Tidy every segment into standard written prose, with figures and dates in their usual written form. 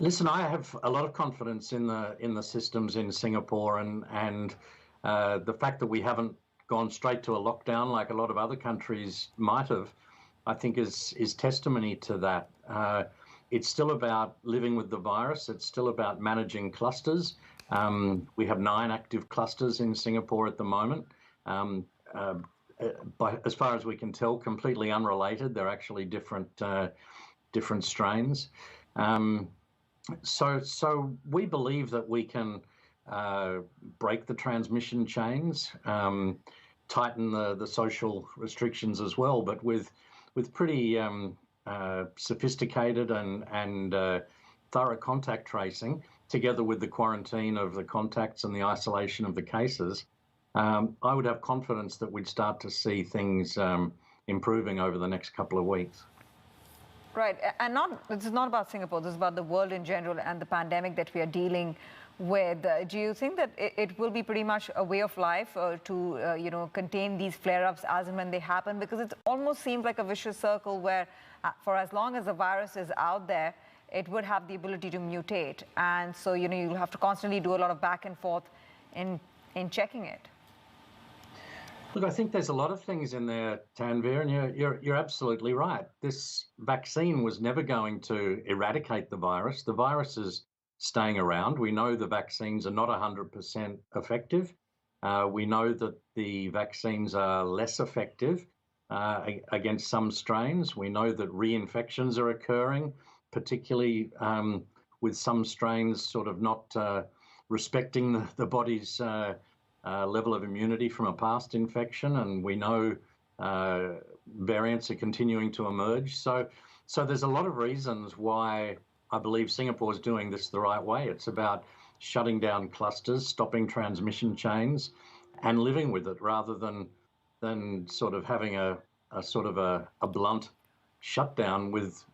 Listen, I have a lot of confidence in the systems in Singapore, and the fact that we haven't gone straight to a lockdown like a lot of other countries might have, I think is testimony to that. It's still about living with the virus. It's still about managing clusters. We have 9 active clusters in Singapore at the moment. Um, uh, as far as we can tell, completely unrelated. They're actually different strains. Um, so we believe that we can uh, break the transmission chains, tighten the social restrictions as well, but with pretty sophisticated and thorough contact tracing, together with the quarantine of the contacts and the isolation of the cases. I would have confidence that we'd start to see things improving over the next couple of weeks. Right, and this is not about Singapore, this is about the world in general and the pandemic that we are dealing with. Do you think that it will be pretty much a way of life to, contain these flare-ups as and when they happen? Because it almost seems like a vicious circle where for as long as the virus is out there, it would have the ability to mutate. And so, you'll have to constantly do a lot of back and forth in checking it. Look, I think there's a lot of things in there, Tanvir, and you're absolutely right. This vaccine was never going to eradicate the virus. The virus is staying around. We know the vaccines are not 100% effective. We know that the vaccines are less effective against some strains. We know that reinfections are occurring, particularly with some strains sort of not respecting the body's level of immunity from a past infection, and we know variants are continuing to emerge. So there's a lot of reasons why I believe Singapore is doing this the right way. It's about shutting down clusters, stopping transmission chains, and living with it rather than sort of having a sort of a blunt shutdown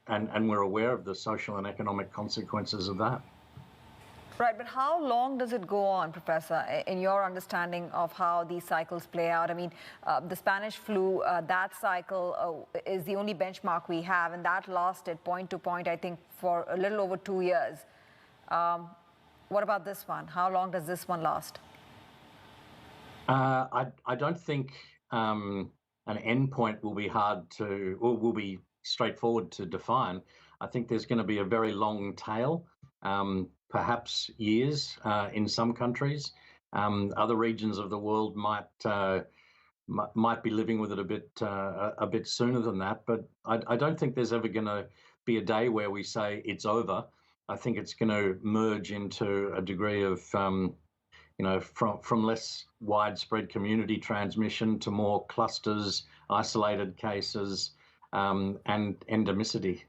and we're aware of the social and economic consequences of that. Right, but how long does it go on, Professor, in your understanding of how these cycles play out? I mean, the Spanish flu, that cycle is the only benchmark we have, and that lasted point to point, I think, for a little over 2 years. What about this one? How long does this one last? I don't think an endpoint will be will be straightforward to define. I think there's going to be a very long tail. Perhaps years in some countries. Other regions of the world might be living with it a bit sooner than that. But I don't think there's ever going to be a day where we say it's over. I think it's going to merge into a degree of from less widespread community transmission to more clusters, isolated cases, and endemicity.